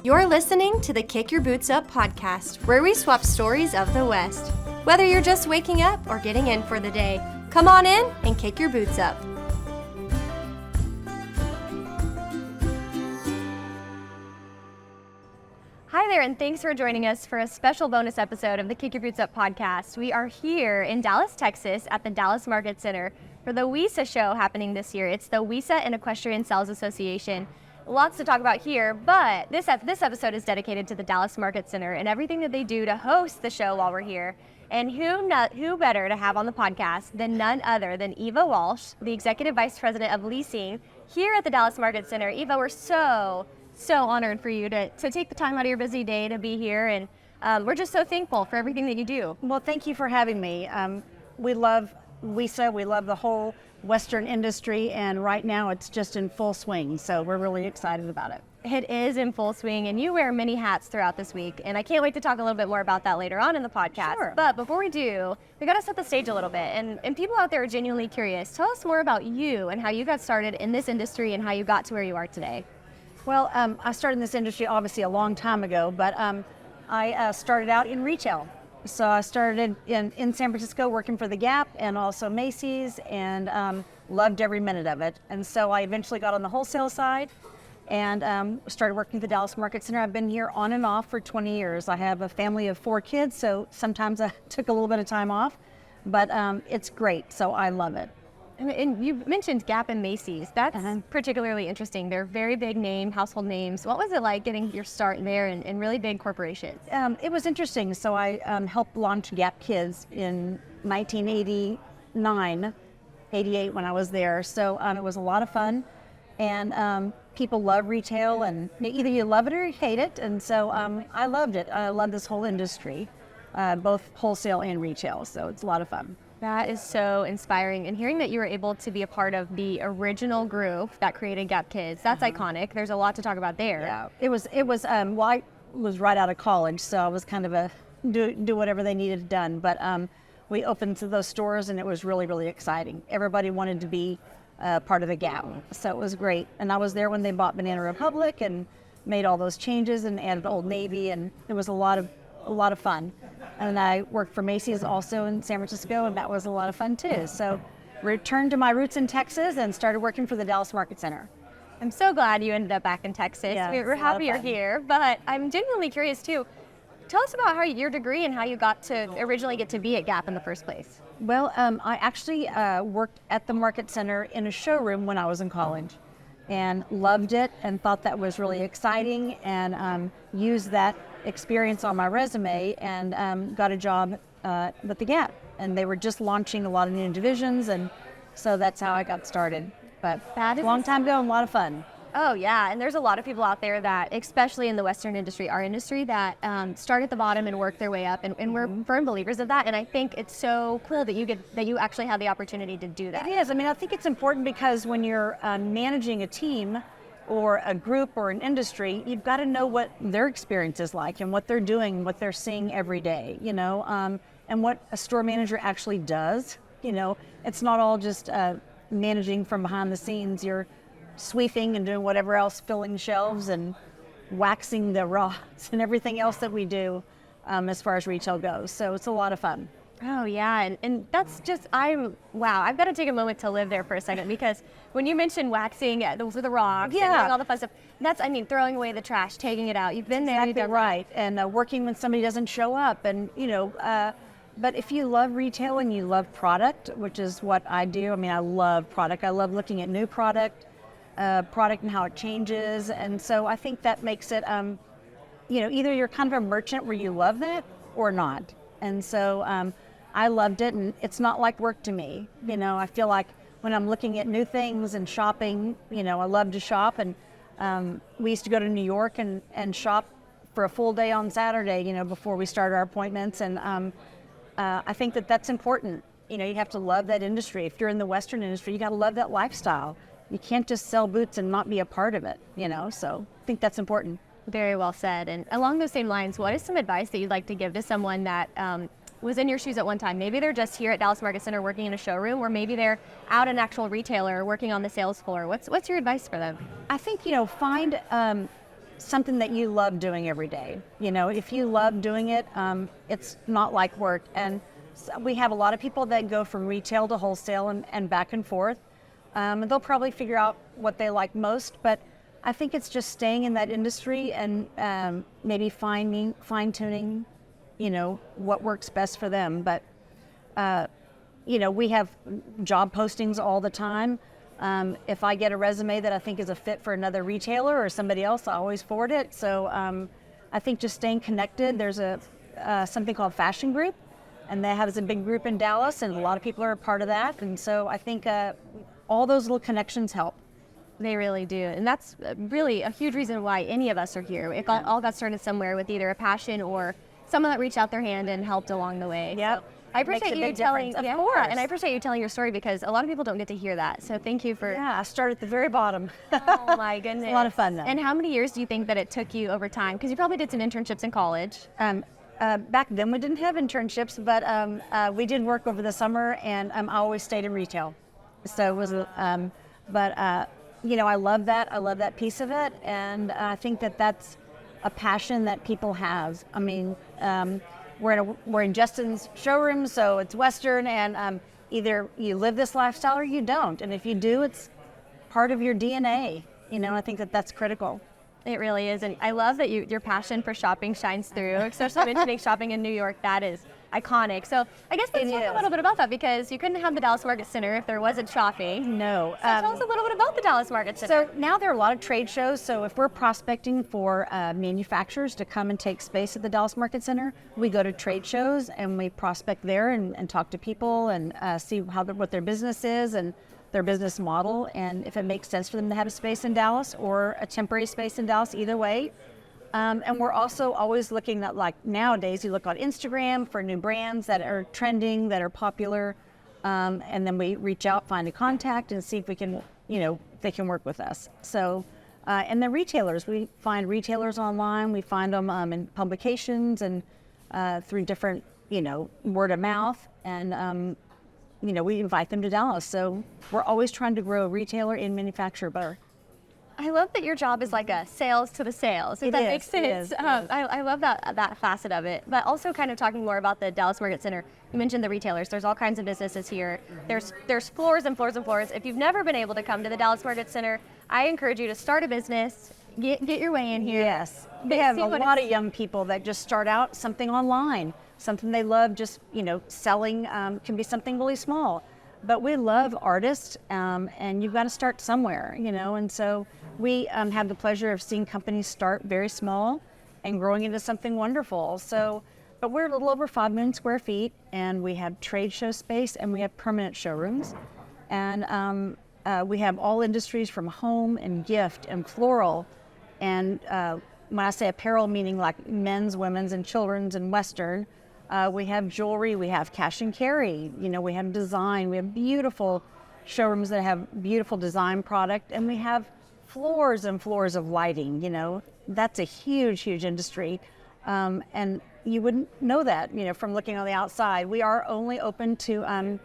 You're listening to the Kick Your Boots Up podcast, where we swap stories of the West. Whether you're just waking up or getting in for the day, come on in and kick your boots up. Hi there, and thanks for joining us for a special bonus episode of the Kick Your Boots Up podcast. We are here in Dallas, Texas at the Dallas Market Center for the WESA show happening this year. It's the WESA and Equestrian Sales Association. Lots to talk about here, but this episode is dedicated to the Dallas Market Center and everything that they do to host the show while we're here. And who better to have on the podcast than none other than Eva Walsh, the Executive Vice President of Leasing here at the Dallas Market Center. Eva, we're so honored for you to take the time out of your busy day to be here, and we're just so thankful for everything that you do. Well, thank you for having me. We love WESA, we love the whole Western industry, and right now it's just in full swing, so we're really excited about it. It is in full swing, and you wear many hats throughout this week, and I can't wait to talk a little bit more about that later on in the podcast. Sure. But before we do, we got to set the stage a little bit, and people out there are genuinely curious. Tell us more about you and how you got started in this industry and how you got to where you are today. Well, I started in this industry obviously a long time ago, but I started out in retail. So I started in San Francisco working for the Gap and also Macy's, and loved every minute of it. And so I eventually got on the wholesale side and started working at the Dallas Market Center. I've been here on and off for 20 years. I have a family of 4 kids, so sometimes I took a little bit of time off, but it's great, so I love it. And you mentioned Gap and Macy's. That's particularly interesting. They're very big name, household names. What was it like getting your start there in really big corporations? It was interesting. So I helped launch Gap Kids in 1989, 88 when I was there. So it was a lot of fun. And people love retail, and either you love it or you hate it. And so I loved it. I love this whole industry, both wholesale and retail. So it's a lot of fun. That is so inspiring, and hearing that you were able to be a part of the original group that created Gap Kids, that's iconic. There's a lot to talk about there. Yeah, it was well, I was right out of college, so I was kind of do whatever they needed done, but we opened to those stores, and it was really, really exciting. Everybody wanted to be part of the Gap, so it was great. And I was there when they bought Banana Republic and made all those changes and added Old Navy, and it was a lot of fun. And I worked for Macy's also in San Francisco, and that was a lot of fun too. So returned to my roots in Texas and started working for the Dallas Market Center. I'm so glad you ended up back in Texas. Yeah, we're happy you're here, but I'm genuinely curious too. Tell us about how your degree and how you got to originally get to be at Gap in the first place. Well, I actually worked at the Market Center in a showroom when I was in college, and loved it and thought that was really exciting, and used that experience on my resume and got a job with the Gap. And they were just launching a lot of new divisions, and so that's how I got started. But that is a long time ago and a lot of fun. Oh yeah, and there's a lot of people out there that, especially in the Western industry, our industry, that start at the bottom and work their way up, and we're firm believers of that. And I think it's so cool that you actually have the opportunity to do that. It is. I mean, I think it's important because when you're managing a team or a group or an industry, you've got to know what their experience is like and what they're doing, what they're seeing every day, and what a store manager actually does. It's not all just managing from behind the scenes. You're sweeping and doing whatever else, filling shelves and waxing the rods and everything else that we do as far as retail goes. So it's a lot of fun. Oh yeah, and that's just, wow, I've got to take a moment to live there for a second, because when you mentioned waxing the rocks and doing all the fun stuff, that's, throwing away the trash, taking it out. You've been there. Exactly right, and working when somebody doesn't show up, and but if you love retail and you love product, which is what I do, I love product. I love looking at new product and how it changes, and so I think that makes it, either you're kind of a merchant where you love that or not. And so I loved it, and it's not like work to me. I feel like when I'm looking at new things and shopping, I love to shop, and we used to go to New York and shop for a full day on Saturday, before we started our appointments, and I think that's important. You have to love that industry. If you're in the Western industry, you got to love that lifestyle. You can't just sell boots and not be a part of it, so I think that's important. Very well said. And along those same lines, what is some advice that you'd like to give to someone that was in your shoes at one time? Maybe they're just here at Dallas Market Center working in a showroom, or maybe they're out an actual retailer working on the sales floor. What's your advice for them? I think, find something that you love doing every day. You know, if you love doing it, it's not like work. And so we have a lot of people that go from retail to wholesale and back and forth. They'll probably figure out what they like most, but I think it's just staying in that industry and maybe fine-tuning, you know, what works best for them. But, you know, we have job postings all the time. If I get a resume that I think is a fit for another retailer or somebody else, I always forward it. So I think just staying connected. There's something called Fashion Group, and that has a big group in Dallas, and a lot of people are a part of that. And so I think all those little connections help. They really do. And that's really a huge reason why any of us are here. It all got started somewhere with either a passion or someone that reached out their hand and helped along the way. Yep. So I appreciate you telling, of course. and I appreciate you telling your story because a lot of people don't get to hear that. So thank you for. Yeah, I started at the very bottom. Oh my goodness. It's a lot of fun though. And how many years do you think that it took you over time? Because you probably did some internships in college. Back then we didn't have internships, but we did work over the summer, and I always stayed in retail. So it was, you know, I love that. I love that piece of it, and I think that that's a passion that people have. I mean, we're in Justin's showroom, so it's Western, and either you live this lifestyle or you don't. And if you do, it's part of your DNA. You know, I think that that's critical. It really is, and I love that your passion for shopping shines through. Especially mentioning shopping in New York, that is iconic. So I guess let's talk a little bit about that because you couldn't have the Dallas Market Center if there wasn't shopping. No. So tell us a little bit about the Dallas Market Center. So now there are a lot of trade shows. So if we're prospecting for manufacturers to come and take space at the Dallas Market Center, we go to trade shows and we prospect there and talk to people and see what their business is and their business model, and if it makes sense for them to have a space in Dallas or a temporary space in Dallas, either way. And we're also always looking at, like nowadays, you look on Instagram for new brands that are trending, that are popular, and then we reach out, find a contact, and see if we can, you know, they can work with us. So, and the retailers, we find retailers online, we find them in publications and through different, you know, word of mouth, and you know, we invite them to Dallas. So we're always trying to grow a retailer and manufacturer better. I love that your job is like a sales to the sales, if that makes sense. I love that facet of it. But also kind of talking more about the Dallas Market Center, you mentioned the retailers. There's all kinds of businesses here. There's floors and floors and floors. If you've never been able to come to the Dallas Market Center, I encourage you to start a business, get your way in here. Yes, they have a lot of young people that just start out something online, something they love, just, you know, selling can be something really small. But we love artists, and you've got to start somewhere, you know, and so we have the pleasure of seeing companies start very small and growing into something wonderful. So, but we're a little over 5 million square feet, and we have trade show space, and we have permanent showrooms. And we have all industries from home and gift and floral. And when I say apparel, meaning like men's, women's, and children's and Western, we have jewelry, we have cash and carry, you know, we have design, we have beautiful showrooms that have beautiful design product, and we have floors and floors of lighting. You know, that's a huge, huge industry. And you wouldn't know that, you know, from looking on the outside. We are only open to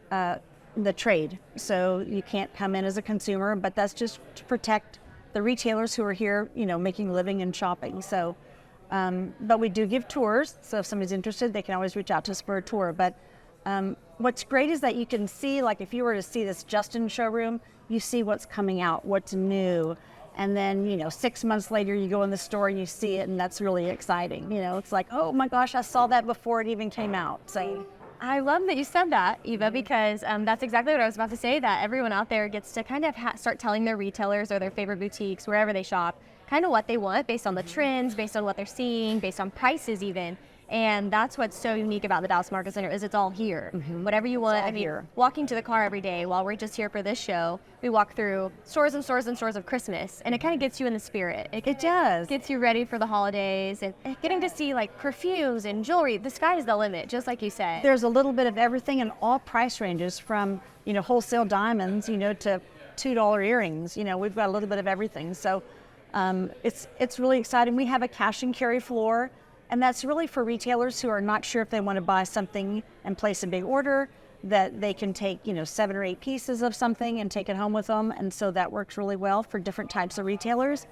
the trade. So you can't come in as a consumer, but that's just to protect the retailers who are here, you know, making a living and shopping. So, but we do give tours. So if somebody's interested, they can always reach out to us for a tour. But what's great is that you can see, like if you were to see this Justin showroom, you see what's coming out, what's new. And then, you know, 6 months later, you go in the store and you see it, and that's really exciting. You know, it's like, oh my gosh, I saw that before it even came out. So I love that you said that, Eva, because that's exactly what I was about to say, that everyone out there gets to kind of start telling their retailers or their favorite boutiques, wherever they shop, kind of what they want based on the trends, based on what they're seeing, based on prices even. And that's what's so unique about the Dallas Market Center is it's all here. Whatever you want. I mean, walking to the car every day while we're just here for this show, we walk through stores and stores and stores of Christmas, and it kind of gets you in the spirit. It does. Gets you ready for the holidays, and getting to see like perfumes and jewelry. The sky is the limit, just like you said. There's a little bit of everything in all price ranges, from, you know, wholesale diamonds, you know, to $2 earrings. You know, we've got a little bit of everything. So it's really exciting. We have a cash and carry floor. And that's really for retailers who are not sure if they want to buy something and place a big order, that they can take, you know, 7 or 8 pieces of something and take it home with them. And so that works really well for different types of retailers.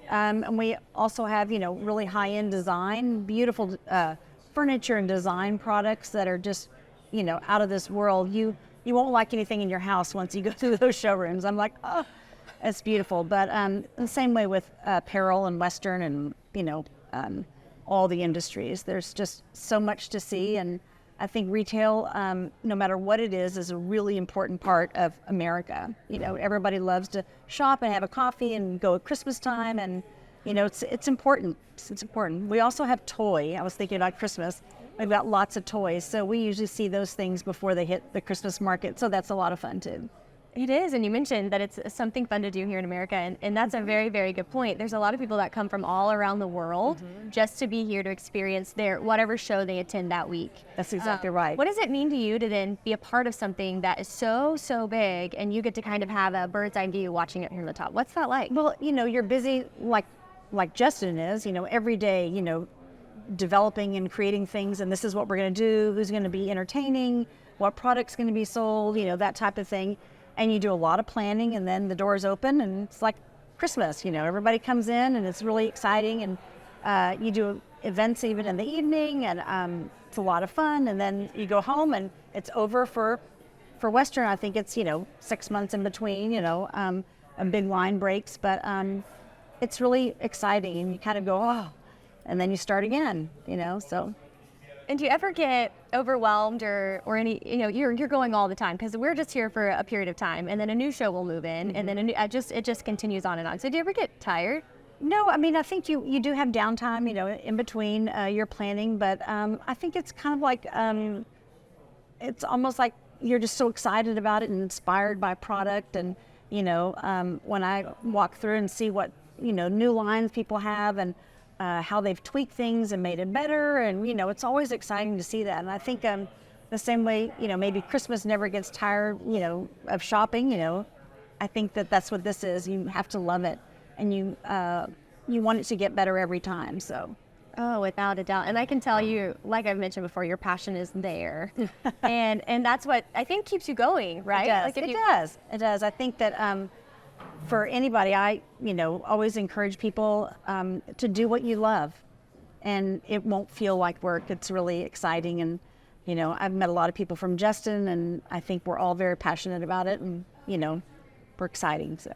And we also have, really high-end design, beautiful furniture and design products that are just, out of this world. You won't like anything in your house once you go through those showrooms. I'm like, oh, it's beautiful. But the same way with apparel and Western and, all the industries. There's just so much to see. And I think retail, no matter what it is a really important part of America. Everybody loves to shop and have a coffee and go at Christmas time, and it's important. It's important. We also have toy. I was thinking about Christmas. We've got lots of toys, so we usually see those things before they hit the Christmas market. So that's a lot of fun too. It is, and you mentioned that it's something fun to do here in America, and that's a very, very good point. There's a lot of people that come from all around the world just to be here to experience whatever show they attend that week. That's exactly right. What does it mean to you to then be a part of something that is so, so big, and you get to kind of have a bird's eye view watching it from the top? What's that like? Well, you're busy like Justin is, every day, developing and creating things, and this is what we're going to do, who's going to be entertaining, what product's going to be sold, that type of thing. And you do a lot of planning, and then the doors open, and it's like Christmas. Everybody comes in, and it's really exciting. And you do events even in the evening, and it's a lot of fun. And then you go home, and it's over for Western. I think it's 6 months in between. A big line breaks, but it's really exciting, and you kind of go, oh, and then you start again. So. And do you ever get overwhelmed or any, you're going all the time, because we're just here for a period of time, and then a new show will move in, and then it just continues on and on. So do you ever get tired? No, I think you do have downtime, in between your planning, but I think it's kind of like, it's almost like you're just so excited about it and inspired by product. And, when I walk through and see what, new lines people have, and how they've tweaked things and made it better. And, it's always exciting to see that. And I think the same way, maybe Christmas never gets tired, of shopping, I think that's what this is. You have to love it, and you want it to get better every time. So. Oh, without a doubt. And I can tell you, like I've mentioned before, your passion is there. and that's what I think keeps you going, right? It does. It does. I think that for anybody, I, always encourage people to do what you love, and it won't feel like work. It's really exciting. And, I've met a lot of people from Justin, and I think we're all very passionate about it, and, we're exciting. So.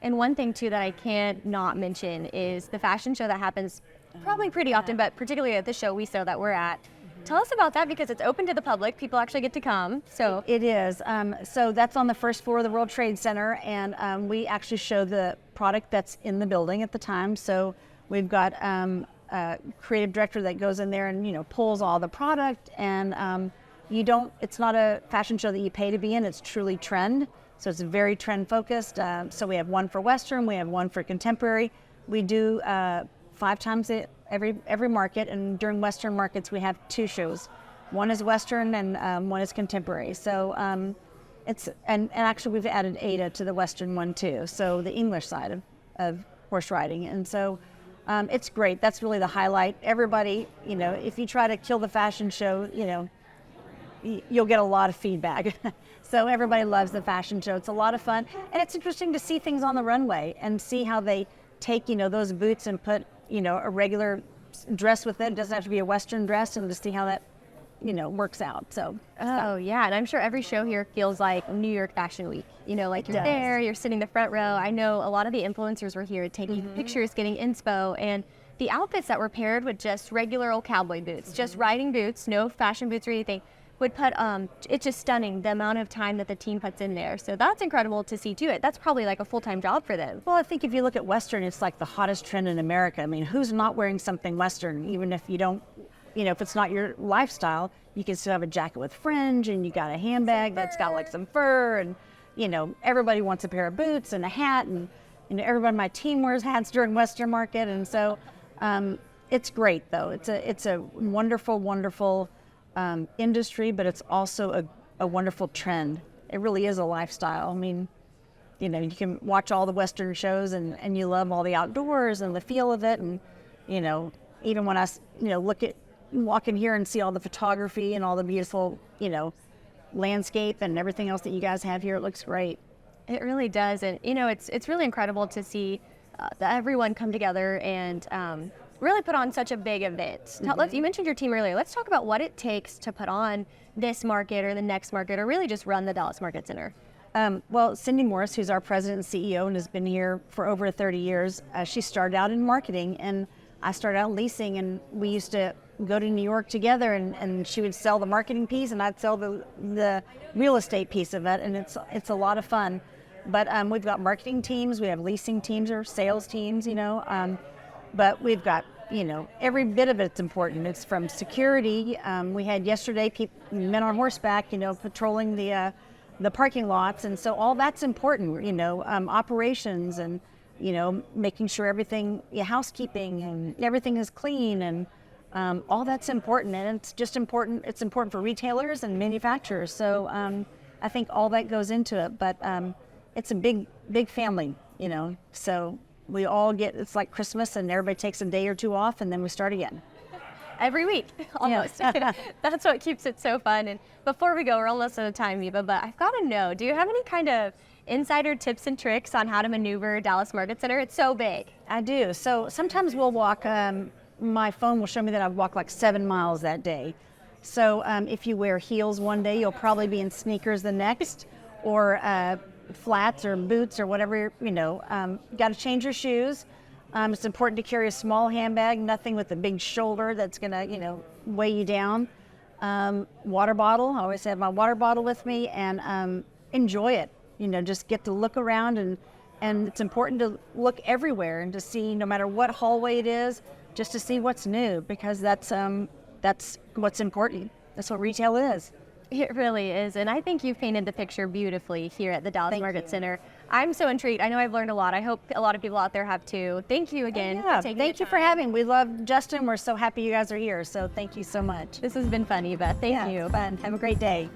And one thing too that I can't not mention is the fashion show that happens probably pretty often, but particularly at the show WESA that we're at. Tell us about that, because it's open to the public. People actually get to come. So it is. So that's on the first floor of the World Trade Center, and we actually show the product that's in the building at the time. So we've got a creative director that goes in there and pulls all the product. And it's not a fashion show that you pay to be in. It's truly trend. So it's very trend focused. So we have one for Western, we have one for contemporary. We do 5 times every market, and during Western markets we have 2 shows. One is Western and one is contemporary. So and actually we've added Ada to the Western one too, so the English side of horse riding. And so it's great. That's really the highlight. Everybody, if you try to kill the fashion show, you'll get a lot of feedback. So everybody loves the fashion show. It's a lot of fun, and it's interesting to see things on the runway and see how they take those boots and put a regular dress with it. It doesn't have to be a Western dress, and to see how that works out. So yeah, and I'm sure every show here feels like New York Fashion Week. Like you're there, you're sitting the front row. I know a lot of the influencers were here taking pictures, getting inspo, and the outfits that were paired with just regular old cowboy boots, just riding boots, no fashion boots or anything, would put it's just stunning the amount of time that the team puts in there. So that's incredible to see too. That's probably like a full-time job for them. Well, I think if you look at Western, it's like the hottest trend in America. I mean, who's not wearing something Western? Even if you don't, if it's not your lifestyle, you can still have a jacket with fringe, and you got a handbag that's got like some fur, and everybody wants a pair of boots and a hat, and everybody on my team wears hats during Western market. And so it's great though. It's a wonderful industry, but it's also a wonderful trend. It really is a lifestyle. I mean, you can watch all the Western shows and you love all the outdoors and the feel of it. And, even when I, walk in here and see all the photography and all the beautiful, landscape and everything else that you guys have here, it looks great. It really does. And, it's really incredible to see everyone come together and really put on such a big event. You mentioned your team earlier. Let's talk about what it takes to put on this market or the next market, or really just run the Dallas Market Center. Well, Cindy Morris, who's our president and CEO and has been here for over 30 years, she started out in marketing, and I started out leasing, and we used to go to New York together, and she would sell the marketing piece and I'd sell the real estate piece of it, and it's a lot of fun. But we've got marketing teams, we have leasing teams or sales teams, but we've got, every bit of it's important. It's from security. We had yesterday men on horseback, patrolling the parking lots, and so all that's important. Operations and making sure everything, housekeeping and everything is clean, and all that's important. And it's just important. It's important for retailers and manufacturers. So I think all that goes into it. But it's a big family, So we all it's like Christmas, and everybody takes a day or two off, and then we start again. Every week, almost. That's what keeps it so fun. And before we go, we're almost out of time, Eva, but I've got to know, do you have any kind of insider tips and tricks on how to maneuver Dallas Market Center? It's so big. I do. So sometimes we'll walk, my phone will show me that I've walked like 7 miles that day. So if you wear heels one day, you'll probably be in sneakers the next, or flats or boots or whatever, got to change your shoes. It's important to carry a small handbag, nothing with a big shoulder that's going to, weigh you down. Water bottle, I always have my water bottle with me, and enjoy it. Just get to look around, and it's important to look everywhere and to see, no matter what hallway it is, just to see what's new, because that's what's important. That's what retail is. It really is, and I think you've painted the picture beautifully here at the Dallas Market Center. I'm so intrigued. I know I've learned a lot. I hope a lot of people out there have too. Thank you again. Yeah, thank you for having me. We love Justin. We're so happy you guys are here, so thank you so much. This has been fun, Eva. Thank you. Fun. Have a great day.